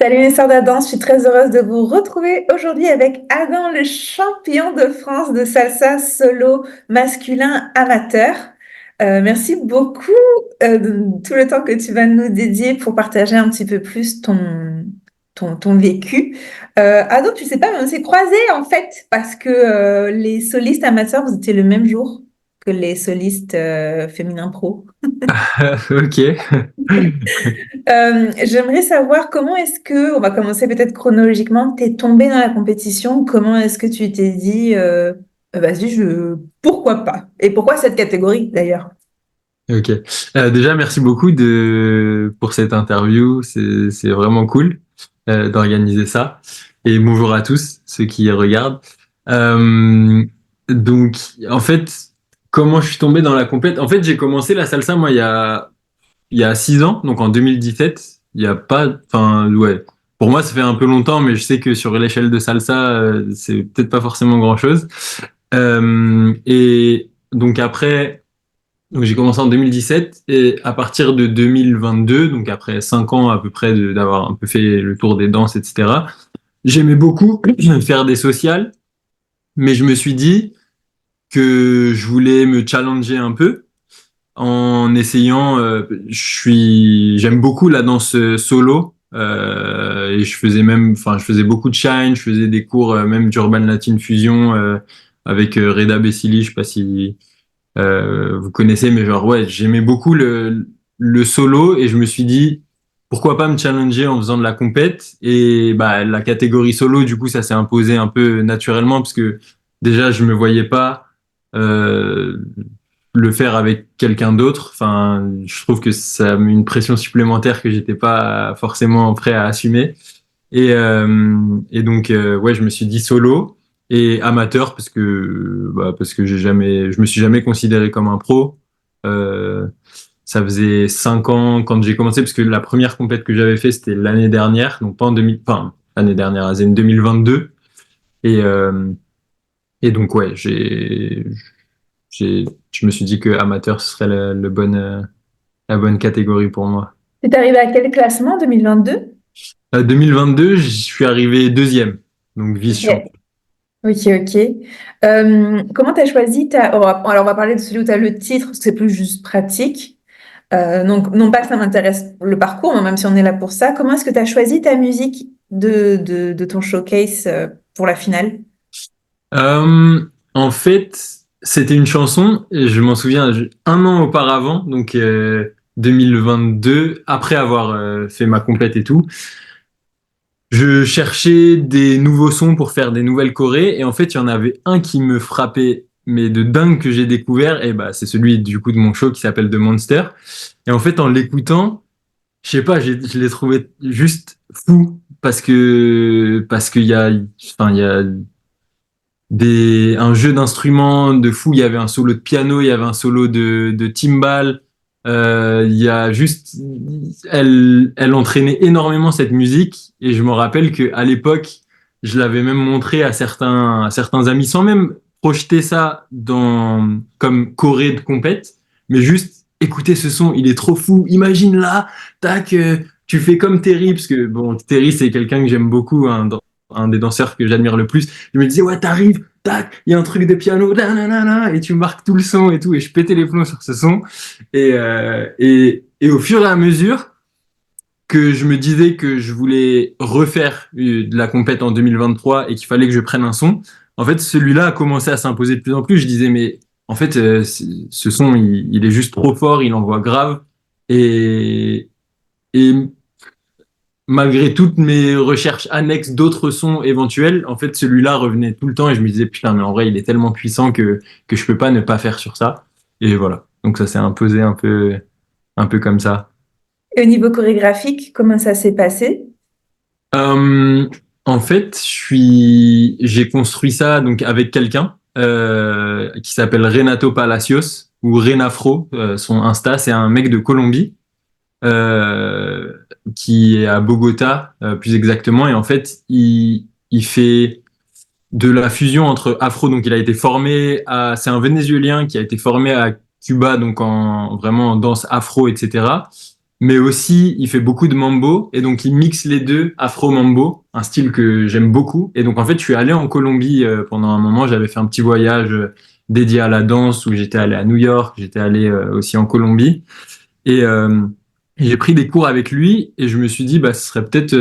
Salut mes sœurs de danse, je suis très heureuse de vous retrouver aujourd'hui avec Adam, le champion de France de salsa solo masculin amateur. Merci beaucoup de tout le temps que tu vas nous dédier pour partager un petit peu plus ton vécu. Adam, tu sais pas, mais on s'est croisés en fait parce que les solistes amateurs, vous étiez le même jour que les solistes féminins pro. Ok. J'aimerais savoir comment est-ce que, on va commencer peut-être chronologiquement, t'es tombé dans la compétition, comment est-ce que tu t'es dit, vas-y, pourquoi pas? Et pourquoi cette catégorie d'ailleurs? Ok. Déjà, merci beaucoup pour cette interview. C'est vraiment cool d'organiser ça. Et bonjour à tous ceux qui regardent. Euh, donc, en fait, comment je suis tombé dans la compète? En fait, j'ai commencé la salsa moi il y a 6 ans, donc en 2017. Il y a pas, enfin ouais. Pour moi, ça fait un peu longtemps, mais je sais que sur l'échelle de salsa, c'est peut-être pas forcément grand-chose. Et donc après. Donc j'ai commencé en 2017 et à partir de 2022, donc après 5 ans à peu près d'avoir un peu fait le tour des danses, etc., j'aimais beaucoup faire des sociales, mais je me suis dit que je voulais me challenger un peu en essayant, j'aime beaucoup la danse solo, et je faisais beaucoup de shine, je faisais des cours même d'Urban Latin Fusion avec Reda Bessili, je sais pas si vous connaissez, mais genre, ouais, j'aimais beaucoup le solo et je me suis dit, pourquoi pas me challenger en faisant de la compète? Et bah, la catégorie solo, du coup, ça s'est imposé un peu naturellement parce que déjà, je me voyais pas euh, le faire avec quelqu'un d'autre. Enfin, je trouve que ça met une pression supplémentaire que j'étais pas forcément prêt à assumer. Et donc, ouais, je me suis dit solo et amateur parce que je me suis jamais considéré comme un pro. Euh, Ça faisait 5 ans quand j'ai commencé, parce que la première compète que j'avais fait, c'était l'année dernière, donc pas en 2000, enfin, l'année dernière, c'est 2022. Et, euh, et donc, ouais, je me suis dit que amateur, ce serait la bonne catégorie pour moi. Tu arrivé à quel classement 2022? 2022, je suis arrivé deuxième, donc vice-champion. Ok, ok, ok. Comment tu as choisi alors on va parler de celui où tu as le titre, parce que c'est plus juste pratique. Donc, non pas que ça m'intéresse le parcours, mais même si on est là pour ça, comment est-ce que tu as choisi ta musique de ton showcase pour la finale? En fait, c'était une chanson, et je m'en souviens, un an auparavant, donc 2022, après avoir fait ma complète et tout, je cherchais des nouveaux sons pour faire des nouvelles chorés, et en fait, il y en avait un qui me frappait, mais de dingue que j'ai découvert, et bah, c'est celui du coup de mon show qui s'appelle The Monster. Et en fait, en l'écoutant, je sais pas, je l'ai trouvé juste fou, parce qu'il y a, enfin, il y a un jeu d'instruments de fou. Il y avait un solo de piano, il y avait un solo de timbal. Il y a juste, elle entraînait énormément cette musique. Et je me rappelle que à l'époque, je l'avais même montré à certains amis sans même projeter ça comme choré de compète, mais juste écoutez ce son, il est trop fou. Imagine là, tac, tu fais comme Terry, parce que bon, Terry c'est quelqu'un que j'aime beaucoup, hein, un des danseurs que j'admire le plus. Je me disais, ouais, t'arrives, tac, il y a un truc de piano, nanana, et tu marques tout le son et tout, et je pétais les plombs sur ce son. Et au fur et à mesure que je me disais que je voulais refaire de la compète en 2023 et qu'il fallait que je prenne un son, en fait, celui-là a commencé à s'imposer de plus en plus. Je disais, mais en fait, ce son, il est juste trop fort, il envoie grave. Et, et malgré toutes mes recherches annexes d'autres sons éventuels, en fait, celui-là revenait tout le temps et je me disais, putain, mais en vrai, il est tellement puissant que je peux pas ne pas faire sur ça. Et voilà. Donc ça s'est imposé un peu comme ça. Et au niveau chorégraphique, comment ça s'est passé? Euh, En fait, j'ai construit ça donc avec quelqu'un qui s'appelle Renato Palacios ou Renafro, son Insta, c'est un mec de Colombie euh, qui est à Bogota, plus exactement. Et en fait, il fait de la fusion entre afro, donc il a été c'est un Vénézuélien qui a été formé à Cuba, donc vraiment en danse afro, etc. mais aussi il fait beaucoup de mambo et donc il mixe les deux, afro mambo, un style que j'aime beaucoup. Et donc en fait, je suis allé en Colombie pendant un moment. J'avais fait un petit voyage dédié à la danse où j'étais allé à New York, j'étais allé aussi en Colombie. Et j'ai pris des cours avec lui et je me suis dit, bah, ce serait peut-être.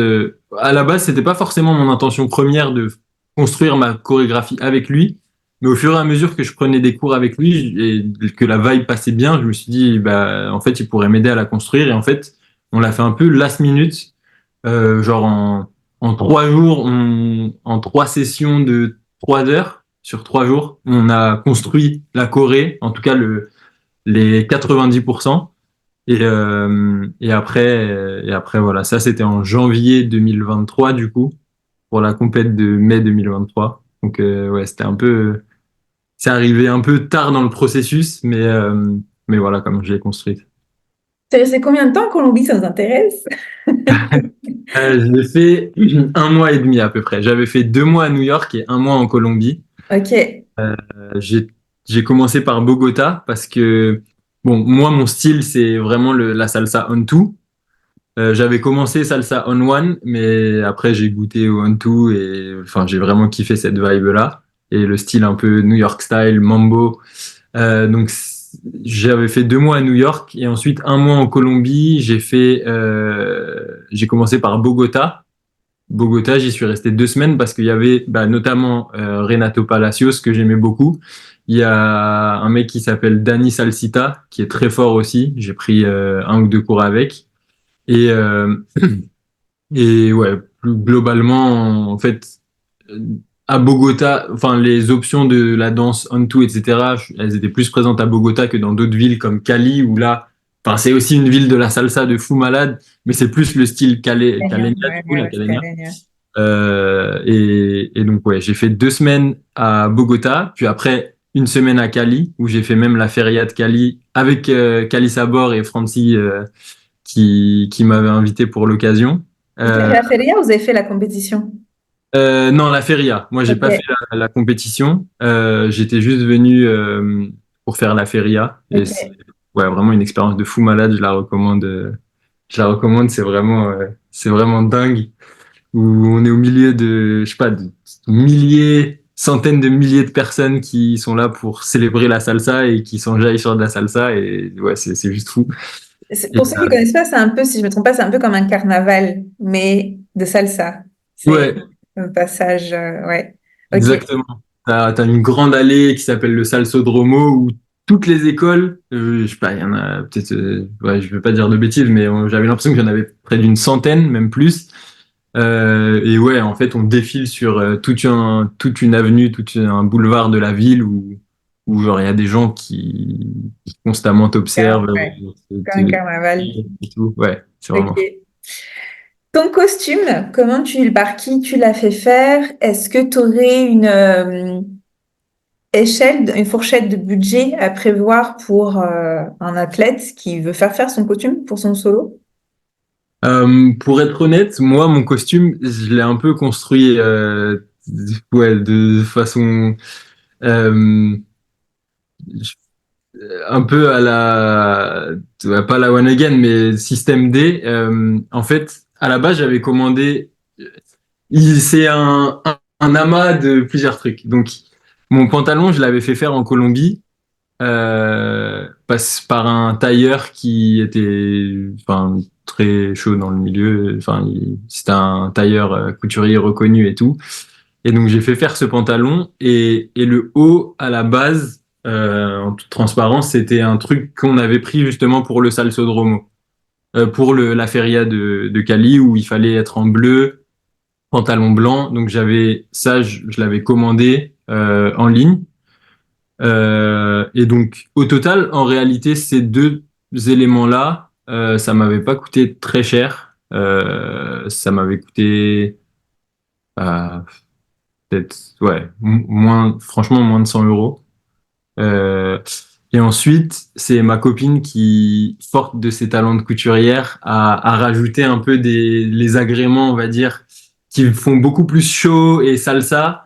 À la base, c'était pas forcément mon intention première de construire ma chorégraphie avec lui, mais au fur et à mesure que je prenais des cours avec lui et que la vibe passait bien, je me suis dit, bah, en fait, il pourrait m'aider à la construire. Et en fait, on l'a fait un peu last minute, genre en 3 jours, en 3 sessions de 3 heures sur 3 jours, on a construit la choré, en tout cas les 90%. Et après, voilà, ça c'était en janvier 2023 du coup, pour la compète de mai 2023. Donc ouais, c'est arrivé un peu tard dans le processus, mais voilà comment je l'ai construite. T'es resté combien de temps en Colombie? Ça nous intéresse. Je l'ai fait 1 mois et demi à peu près. J'avais fait 2 mois à New York et 1 mois en Colombie. Ok. Euh, j'ai j'ai commencé par Bogota parce que bon, moi mon style c'est vraiment la salsa on two. J'avais commencé salsa on one, mais après j'ai goûté au on two et enfin j'ai vraiment kiffé cette vibe-là et le style un peu New York style, mambo. Donc j'avais fait 2 mois à New York et ensuite 1 mois en Colombie. J'ai commencé par Bogota. Bogota, j'y suis resté 2 semaines parce qu'il y avait bah, notamment Renato Palacios que j'aimais beaucoup. Il y a un mec qui s'appelle Dani Salsita qui est très fort aussi. J'ai pris 1 ou 2 cours avec. Et, et ouais, plus globalement, en fait, euh, à Bogota, enfin, les options de la danse Onto, etc., elles étaient plus présentes à Bogota que dans d'autres villes comme Cali, où là, enfin, c'est aussi une ville de la salsa de fou malade, mais c'est plus le style Caleña, caleña, du ouais, coup, ouais, la ouais, caleña. Caleña. Et donc, ouais, j'ai fait 2 semaines à Bogota, puis après, une semaine à Cali, où j'ai fait même la feria de Cali avec Cali Sabor et Franci, qui m'avait invité pour l'occasion. Vous avez fait Euh, la feria ou vous avez fait la compétition? non, la feria. Moi, j'ai pas fait Ok, la compétition. J'étais juste venu pour faire la feria. Et c'est ok. ouais, vraiment une expérience de fou malade. Je la recommande. Je la recommande. C'est vraiment dingue. Où on est au milieu de, je sais pas, de milliers, centaines de milliers de personnes qui sont là pour célébrer la salsa et qui s'enjaillent sur de la salsa. Et ouais, c'est juste fou. Et, Pour ceux qui connaissent pas, c'est un peu, si je me trompe pas, c'est un peu comme un carnaval, mais de salsa. C'est ouais, un passage, ouais. Ok. exactement. T'as une grande allée qui s'appelle le Salsodromo où toutes les écoles, je sais pas, il y en a peut-être, ouais, je vais pas dire de bêtises, mais j'avais l'impression qu'il y en avait près d'une centaine, même plus. Et ouais, en fait, on défile sur toute une avenue, tout un boulevard de la ville où genre il y a des gens qui constamment t'observent, Ouais, comme un carnaval. et tout. Ouais, c'est vraiment fou. Ok. Ton costume, par qui tu l'as fait faire? Est-ce que tu aurais une échelle, une fourchette de budget à prévoir pour un athlète qui veut faire son costume pour son solo? Pour être honnête, moi, mon costume, je l'ai un peu construit ouais, de façon euh, un peu à ouais, pas la One Again, mais système D. En fait, à la base, j'avais commandé, c'est un amas de plusieurs trucs. Donc, mon pantalon, je l'avais fait faire en Colombie passe par un tailleur qui était enfin très chaud dans le milieu, enfin c'était un tailleur couturier reconnu et tout, et donc j'ai fait faire ce pantalon et le haut à la base en toute transparence c'était un truc qu'on avait pris justement pour le Salsodromo, pour la feria de Cali où il fallait être en bleu, pantalon blanc, donc j'avais ça, je l'avais commandé en ligne. Et donc, au total, en réalité, ces deux éléments-là, ça m'avait pas coûté très cher. Ça m'avait coûté euh, peut-être, ouais, moins, franchement, moins de 100 euros. Euh, et ensuite, c'est ma copine qui, forte de ses talents de couturière, a rajouté un peu les agréments, on va dire, qui font beaucoup plus chaud et salsa,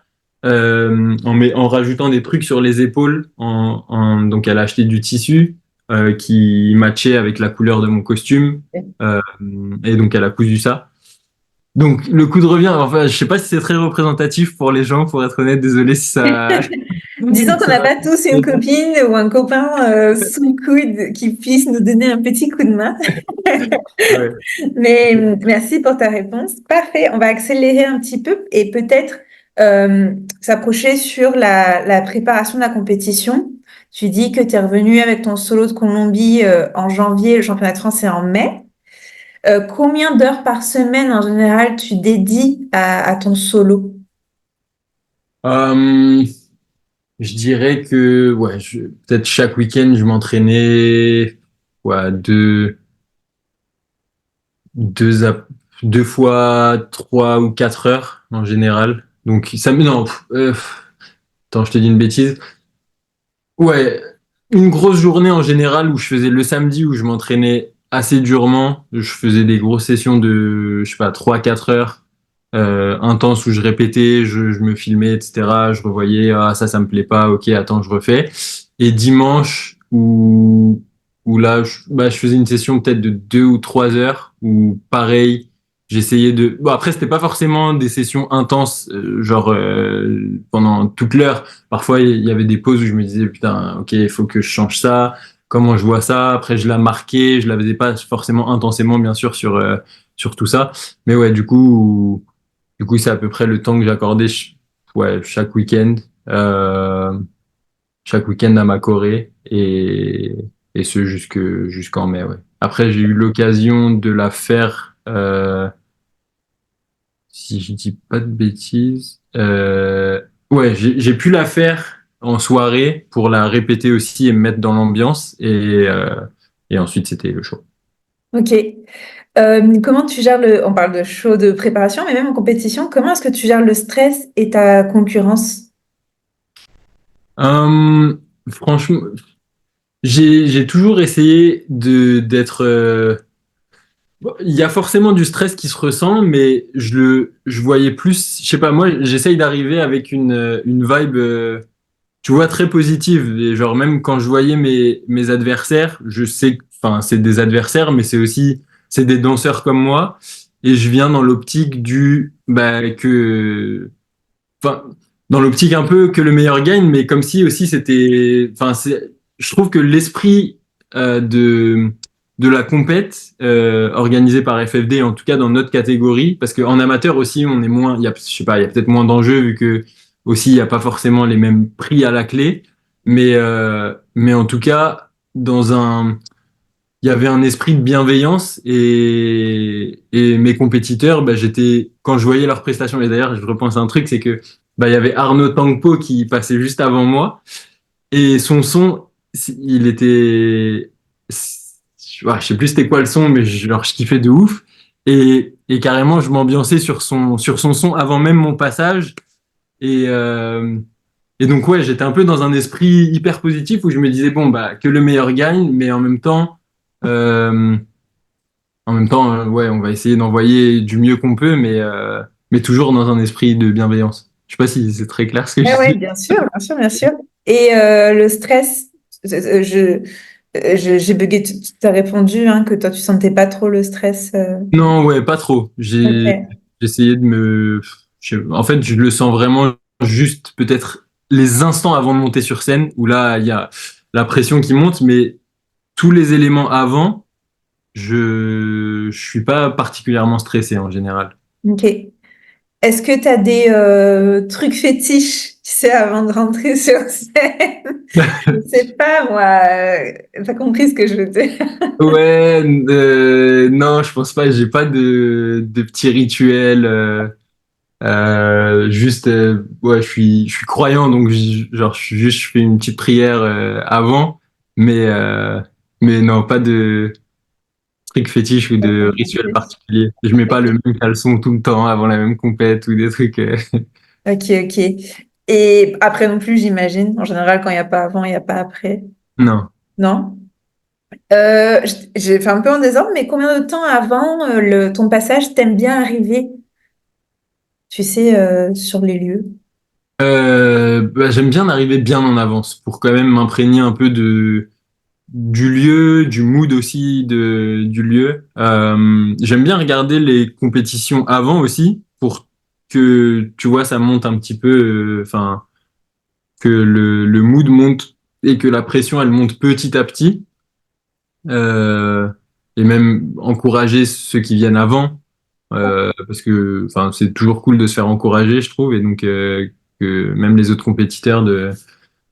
en rajoutant des trucs sur les épaules. Donc, elle a acheté du tissu. qui matchait avec la couleur de mon costume. Euh, et donc, elle a cousu ça. Donc, le coup de revient, enfin, je sais pas si c'est très représentatif pour les gens, pour être honnête, désolé si ça, Disons qu'on ça n'a va. pas tous une copine ou un copain sous le coude qui puisse nous donner un petit coup de main. Ouais. Mais merci pour ta réponse. Parfait. On va accélérer un petit peu et peut-être s'approcher sur la préparation de la compétition. Tu dis que tu es revenu avec ton solo de Colombie en janvier, le championnat de France est en mai. Combien d'heures par semaine en général tu dédies à ton solo? Euh, je dirais que, ouais, peut-être chaque week-end, je m'entraînais, ouais, deux, à- deux fois 3 ou 4 heures en général. Donc, ça me, non, attends, je te dis une bêtise. Ouais, une grosse journée en général où je faisais le samedi où je m'entraînais assez durement. Je faisais des grosses sessions de, je sais pas, 3 4 heures intenses où je répétais, je me filmais, etc. Je revoyais, ah ça me plaît pas, ok, attends, je refais. Et dimanche où là, je faisais une session peut-être de 2 ou 3 heures où pareil, j'essayais de. Bon après c'était pas forcément des sessions intenses, genre pendant toute l'heure. Parfois, il y avait des pauses où je me disais, putain, ok, il faut que je change ça. Comment je vois ça? Après, je la marquais. Je la faisais pas forcément intensément, bien sûr, sur tout ça. Mais ouais, du coup, c'est à peu près le temps que j'accordais, ouais, chaque week-end à ma Corée et ce jusqu'en mai, ouais. Après, j'ai eu l'occasion de la faire, si je dis pas de bêtises, ouais, j'ai pu la faire en soirée pour la répéter aussi et me mettre dans l'ambiance et ensuite c'était le show. Ok. Comment tu gères on parle de show de préparation, mais même en compétition, comment est-ce que tu gères le stress et ta concurrence? Euh, franchement, j'ai toujours essayé d'être. Bon, il y a forcément du stress qui se ressent, mais je voyais plus. Je sais pas, moi, j'essaye d'arriver avec une vibe. Tu vois, très positive. Et genre, même quand je voyais mes adversaires, je sais que, enfin, c'est des adversaires, mais c'est des danseurs comme moi. Et je viens dans l'optique enfin, dans l'optique un peu que le meilleur gagne, mais comme si aussi je trouve que l'esprit de la compète organisée par FFD, en tout cas dans notre catégorie, parce qu'en amateur aussi, on est moins, je sais pas, il y a peut-être moins d'enjeux vu que aussi il n'y a pas forcément les mêmes prix à la clé, mais en tout cas il y avait un esprit de bienveillance et mes compétiteurs, quand je voyais leurs prestations, et d'ailleurs, je repense à un truc, c'est que, il y avait Arnaud Tangpo qui passait juste avant moi et son son, il était, je sais plus c'était quoi le son, mais je kiffais de ouf et carrément, je m'ambiançais sur son son avant même mon passage et, euh, et donc, ouais, j'étais un peu dans un esprit hyper positif où je me disais, bon, que le meilleur gagne, mais euh, ouais, on va essayer d'envoyer du mieux qu'on peut, mais toujours dans un esprit de bienveillance. Je sais pas si c'est très clair ce que Oui, je ouais, dis. bien sûr, bien sûr, bien sûr. Et le stress, j'ai bugué, tu as répondu hein, que toi, tu sentais pas trop le stress. Non, ouais, pas trop. Ok. J'ai essayé en fait, je le sens vraiment juste peut-être les instants avant de monter sur scène où là, il y a la pression qui monte, mais tous les éléments avant, je suis pas particulièrement stressé en général. Ok. Est-ce que tu as des trucs fétiches, tu sais, avant de rentrer sur scène? Je sais pas, moi. T'as compris ce que je veux dire? Ouais, non, je pense pas. J'ai pas de petits rituels. Juste, ouais, je suis croyant, donc je fais une petite prière avant, mais euh, mais non, pas de truc fétiche ou de rituel particulier. Je mets pas le même caleçon tout le temps avant la même compète ou des trucs. Ok, ok. Et après non plus, j'imagine. En général, quand il n'y a pas avant, il n'y a pas après. Non. Non? J'ai fait un peu en désordre, mais combien de temps avant ton passage t'aimes bien arriver, tu sais, sur les lieux? J'aime bien arriver bien en avance pour quand même m'imprégner un peu du lieu, du mood aussi du lieu. J'aime bien regarder les compétitions avant aussi pour que, tu vois, ça monte un petit peu, enfin, que le mood monte et que la pression, elle monte petit à petit. Euh, et même encourager ceux qui viennent avant, parce que, enfin, c'est toujours cool de se faire encourager, je trouve, et donc, que même les autres compétiteurs de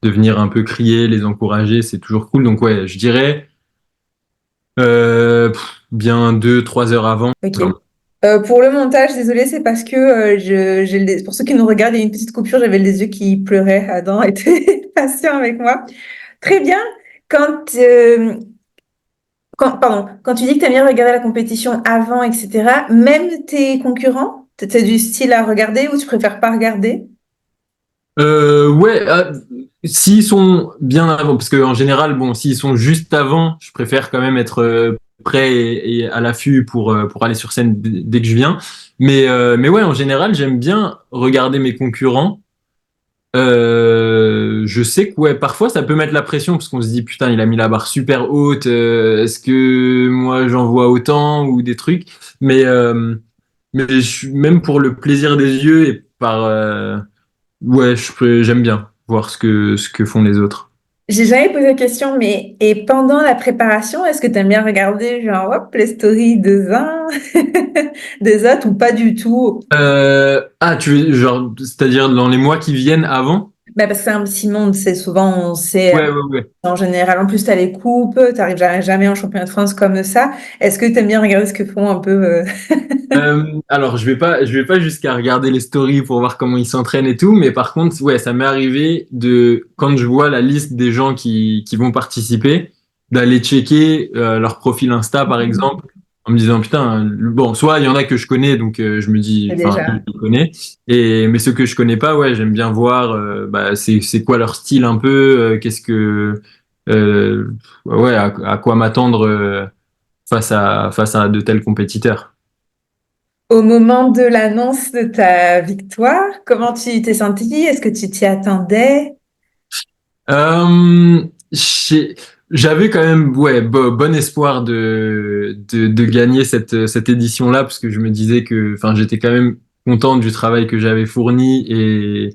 venir un peu crier, les encourager, c'est toujours cool. Donc ouais, je dirais bien 2, 3 heures avant. Ok. Genre. Pour le montage, désolé, c'est parce que pour ceux qui nous regardent, il y a une petite coupure, j'avais les yeux qui pleuraient. Adam était patient avec moi. Très bien. Quand, pardon, quand tu dis que tu aimes bien regarder la compétition avant, etc., même tes concurrents, t'es du style à regarder ou tu préfères pas regarder? Ouais, s'ils sont bien avant, parce que en général, bon, s'ils sont juste avant, je préfère quand même être prêt et à l'affût pour aller sur scène dès que je viens. Mais ouais, en général, j'aime bien regarder mes concurrents. Je sais que ouais, parfois ça peut mettre la pression parce qu'on se dit putain, il a mis la barre super haute. Est-ce que moi j'en vois autant ou des trucs? Mais même pour le plaisir des yeux et par ouais, j'aime bien voir ce que font les autres. J'ai jamais posé la question, mais et pendant la préparation, est-ce que tu aimes bien regarder genre hop, les stories des uns, des autres ou pas du tout? Tu veux genre, c'est-à-dire dans les mois qui viennent avant? Bah, parce que c'est un petit monde, c'est souvent, on sait Ouais, ouais, ouais. en général. En plus, tu as les coupes, tu n'arrives jamais en championnat de France comme ça. Est-ce que tu aimes bien regarder ce que font un peu Alors, je vais pas jusqu'à regarder les stories pour voir comment ils s'entraînent et tout, mais par contre, ouais, ça m'est arrivé de, quand je vois la liste des gens qui vont participer, d'aller checker leur profil Insta, par exemple, en me disant, putain, bon, soit il y en a que je connais, donc je me dis, enfin, déjà? je les connais, mais ceux que je connais pas, ouais, j'aime bien voir, bah, c'est quoi leur style un peu, euh, ouais, à quoi m'attendre face à de tels compétiteurs. Au moment de l'annonce de ta victoire, comment tu t'es senti? Est-ce que tu t'y attendais? Euh, j'ai- J'avais quand même ouais, bon espoir de gagner cette édition-là parce que je me disais que enfin, j'étais quand même content du travail que j'avais fourni et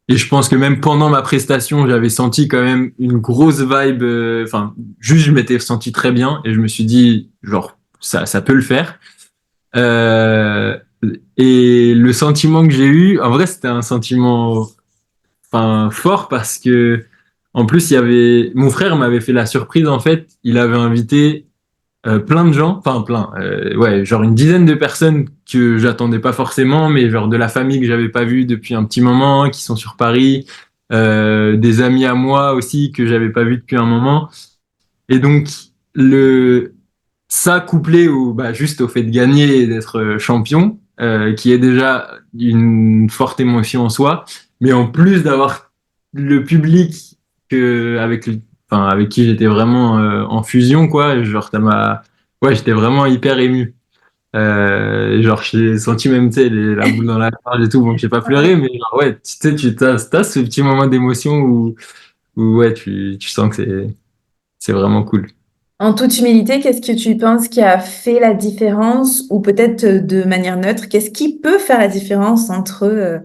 je pense que même pendant ma prestation, j'avais senti quand même une grosse vibe. Enfin, juste je m'étais senti très bien et je me suis dit, genre, ça peut le faire. Euh, et le sentiment que j'ai eu, en vrai, c'était un sentiment enfin, fort parce que en plus il y avait mon frère m'avait fait la surprise en fait, il avait invité plein de gens, enfin plein, ouais, genre une dizaine de personnes que j'attendais pas forcément, mais genre de la famille que j'avais pas vue depuis un petit moment, qui sont sur Paris, des amis à moi aussi que j'avais pas vus depuis un moment, et donc le ça couplé au bah, juste au fait de gagner et d'être champion, qui est déjà une forte émotion en soi, mais en plus d'avoir le public enfin, avec qui j'étais vraiment en fusion, quoi, genre ouais, j'étais vraiment hyper ému. Genre j'ai senti même tu sais la boule dans la gorge et tout, bon j'ai pas pleuré, mais genre, ouais, tu sais t'as ce petit moment d'émotion où ouais tu sens que c'est vraiment cool. En toute humilité, qu'est-ce que tu penses qui a fait la différence, ou peut-être de manière neutre, qu'est-ce qui peut faire la différence entre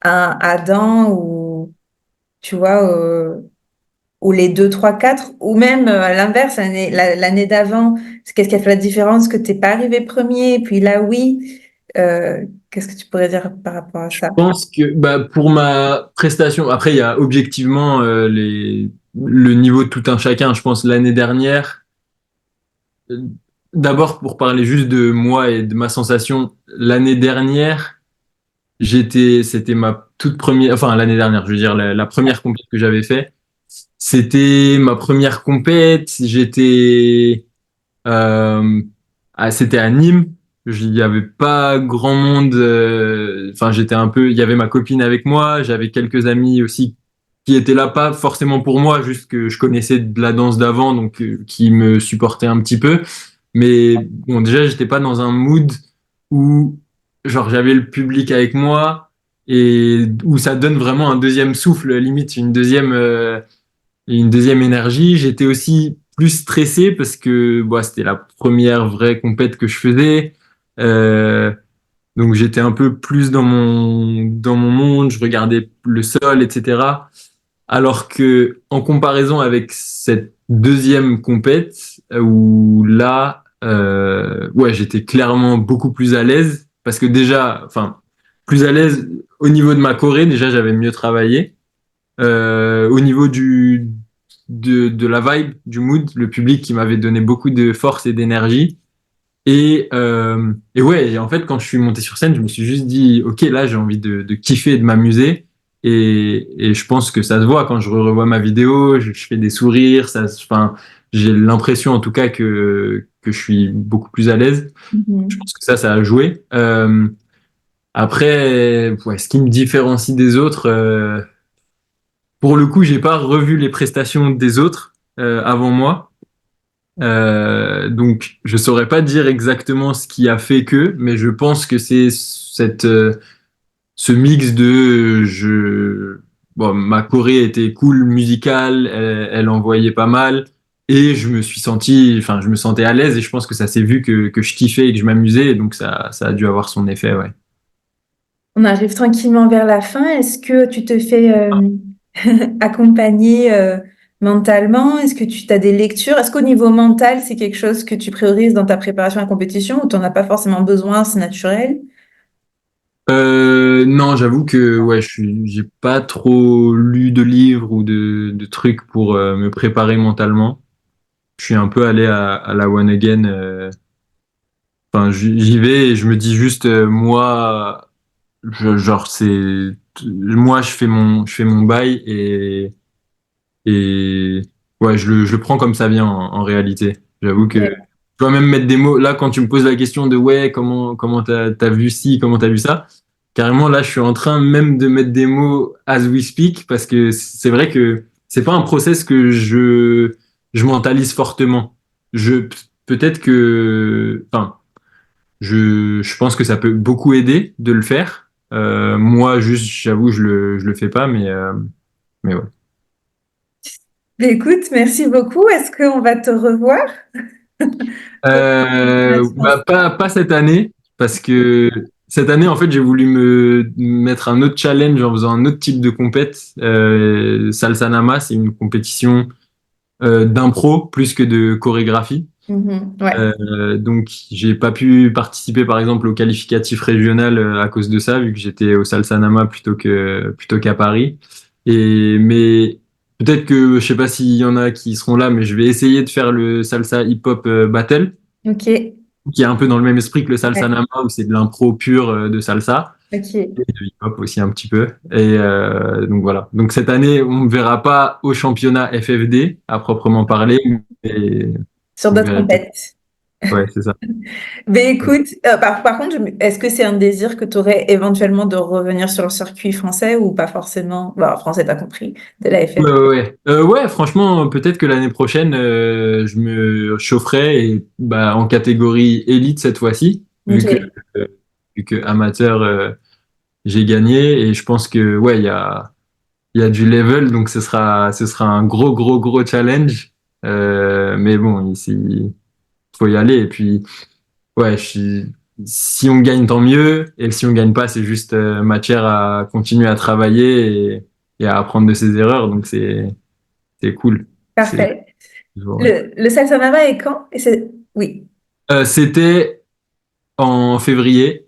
un Adam ou, tu vois, ou les deux, trois, quatre, ou même à l'inverse, l'année d'avant, qu'est-ce qui a fait la différence que t'es pas arrivé premier, et puis là, oui. Qu'est-ce que tu pourrais dire par rapport à ça? Pense que bah, pour ma prestation, après il y a objectivement le niveau de tout un chacun. Je pense l'année dernière, euh, d'abord pour parler juste de moi et de ma sensation, l'année dernière, c'était ma toute première, enfin l'année dernière, je veux dire la première compète que j'avais fait. C'était ma première compète. Euh, C'était à Nîmes. Il n'y avait pas grand monde. Enfin, j'étais un peu. Il y avait ma copine avec moi. J'avais quelques amis aussi qui étaient là, pas forcément pour moi, juste que je connaissais de la danse d'avant, donc qui me supportaient un petit peu. Mais bon, déjà, j'étais pas dans un mood où genre j'avais le public avec moi et où ça donne vraiment un deuxième souffle, limite une deuxième. une deuxième énergie. J'étais aussi plus stressé parce que bon, c'était la première vraie compète que je faisais. Euh, donc j'étais un peu plus dans mon monde, je regardais le sol, etc. Alors que en comparaison avec cette deuxième compète, où là, ouais, j'étais clairement beaucoup plus à l'aise parce que déjà, enfin, plus à l'aise au niveau de ma choré, déjà j'avais mieux travaillé. Au niveau de la vibe, du mood, le public qui m'avait donné beaucoup de force et d'énergie. Et ouais, en fait, quand je suis monté sur scène, je me suis juste dit, OK, là, j'ai envie de kiffer et de m'amuser. Et je pense que ça se voit quand je revois ma vidéo, je fais des sourires, enfin, j'ai l'impression en tout cas que je suis beaucoup plus à l'aise. Je Mhm. pense que ça a joué. Après, ouais, ce qui me différencie des autres, pour le coup, j'ai pas revu les prestations des autres avant moi. Donc, je saurais pas dire exactement ce qui a fait que, mais je pense que c'est ce mix de bon, ma choré était cool, musicale, elle envoyait pas mal, et je me sentais à l'aise, et je pense que ça s'est vu que je kiffais et que je m'amusais, et donc ça a dû avoir son effet, ouais. On arrive tranquillement vers la fin. Est-ce que tu te fais accompagner mentalement? Est-ce que tu as des lectures? Est-ce qu'au niveau mental, c'est quelque chose que tu priorises dans ta préparation à la compétition ou tu n'en as pas forcément besoin, c'est naturel? Non, j'avoue que ouais, j'ai pas trop lu de livres ou de trucs pour me préparer mentalement. Je suis un peu allé à la One Again. Enfin, j'y vais et je me dis juste, moi, genre, moi, je fais mon bail et ouais, je le prends comme ça vient en réalité. J'avoue que Ok. je dois même mettre des mots. Là, quand tu me poses la question de ouais, comment t'as vu ci, comment t'as vu ça, carrément, là, je suis en train même de mettre des mots as we speak parce que c'est vrai que c'est pas un process que je mentalise fortement. Peut-être que, enfin, je pense que ça peut beaucoup aider de le faire. Moi, juste, j'avoue, je le fais pas, mais ouais. Écoute, merci beaucoup. Est-ce qu'on va te revoir pour Bah, pas cette année, parce que cette année, en fait, j'ai voulu me mettre un autre challenge en faisant un autre type de compète. Salsa Nama, c'est une compétition d'impro plus que de chorégraphie. Mhm, ouais. Donc, j'ai pas pu participer, par exemple, au qualificatif régional à cause de ça, vu que j'étais au Salsa Nama plutôt qu'à Paris. Mais peut-être que je sais pas s'il y en a qui seront là, mais je vais essayer de faire le Salsa Hip Hop Battle, Ok. qui est un peu dans le même esprit que le Salsa Ouais. Nama, où c'est de l'impro pur de salsa Ok. et de hip hop aussi un petit peu. Et donc voilà. Donc cette année, on ne verra pas au championnat FFD à proprement parler, mais Sur vous d'autres verrez peut-être. compètes. Ouais, c'est ça. Ben écoute, par contre, est-ce que c'est un désir que tu aurais éventuellement de revenir sur le circuit français ou pas forcément? Bon, français, t'as compris, de la Ouais, FFD. ouais, ouais. Ouais, franchement, peut-être que l'année prochaine, je me chaufferai et bah, en catégorie élite cette fois-ci, Ok, euh, vu que amateur, j'ai gagné et je pense que ouais, il y a du level, donc ce sera un gros challenge. Mais bon, ici, faut y aller. Et puis, ouais, si on gagne, tant mieux. Et si on gagne pas, c'est juste matière à continuer à travailler et à apprendre de ses erreurs. Donc, c'est cool. C'est, parfait. ouais. Le Salsa Mama est quand? Oui, C'était en février.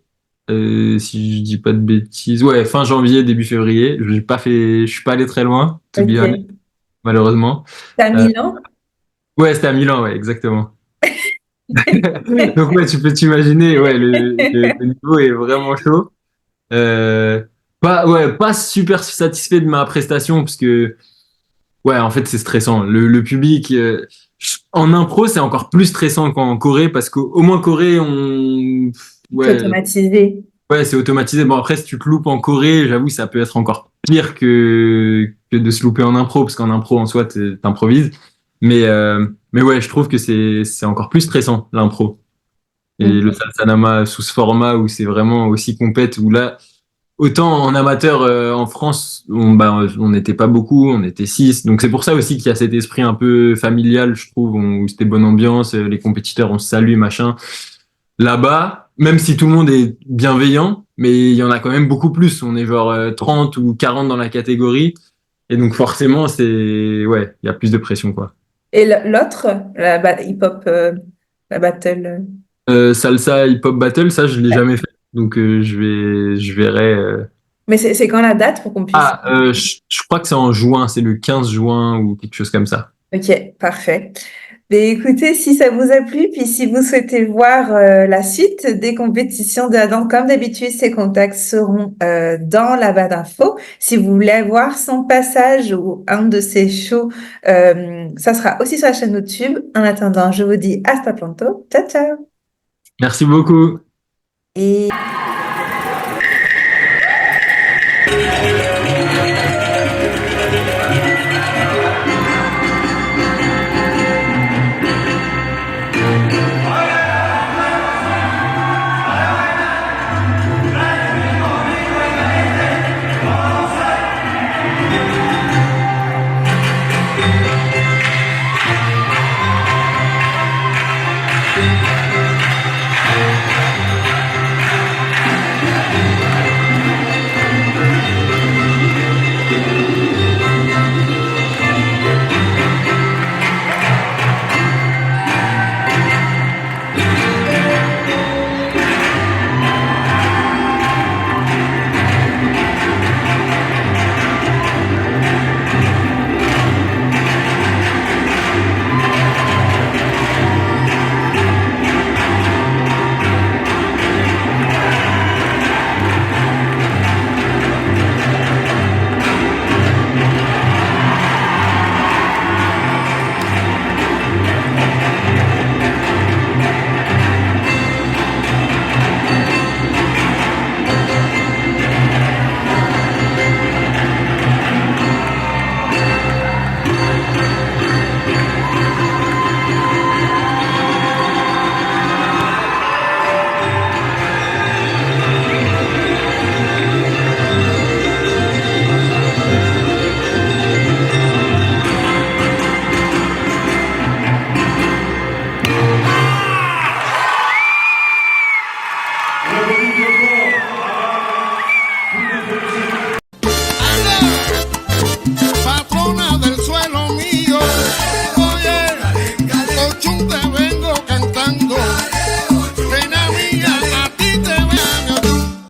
Si je dis pas de bêtises, ouais, fin janvier, début février. Je suis pas allé très loin, to be honest, ok. malheureusement. T'as Euh, Milan? ouais, c'était à Milan, ouais, exactement. Donc ouais, tu peux t'imaginer, ouais, le niveau est vraiment chaud. Euh, pas super satisfait de ma prestation parce que, ouais, en fait, c'est stressant. Le public, en impro, c'est encore plus stressant qu'en choré parce qu'au moins choré, C'est ouais, automatisé. ouais, c'est automatisé. Bon, après, si tu te loupes en choré, j'avoue, ça peut être encore pire que de se louper en impro parce qu'en impro, en soi, t'improvises. Mais ouais, je trouve que c'est encore plus stressant, l'impro. Et le Ok. Salsanama sous ce format où c'est vraiment aussi compète, où là, autant en amateur en France, on n'était pas beaucoup, on était 6. Donc c'est pour ça aussi qu'il y a cet esprit un peu familial, je trouve, où c'était bonne ambiance, les compétiteurs, on se salue, machin. Là-bas, même si tout le monde est bienveillant, mais il y en a quand même beaucoup plus. On est genre 30 ou 40 dans la catégorie. Et donc forcément, ouais, il y a plus de pression, quoi. Et l'autre, hip-hop, la battle. Salsa hip-hop battle, ça, je l'ai Ouais. jamais fait. Donc je verrai. Mais c'est quand la date pour qu'on puisse. Je crois que c'est en juin, c'est le 15 juin ou quelque chose comme ça. Ok, parfait. Mais écoutez, si ça vous a plu, puis si vous souhaitez voir la suite des compétitions de Adam, comme d'habitude, ces contacts seront dans la barre d'infos. Si vous voulez voir son passage ou un de ses shows, ça sera aussi sur la chaîne YouTube. En attendant, je vous dis hasta pronto. Ciao, ciao. Merci beaucoup. Et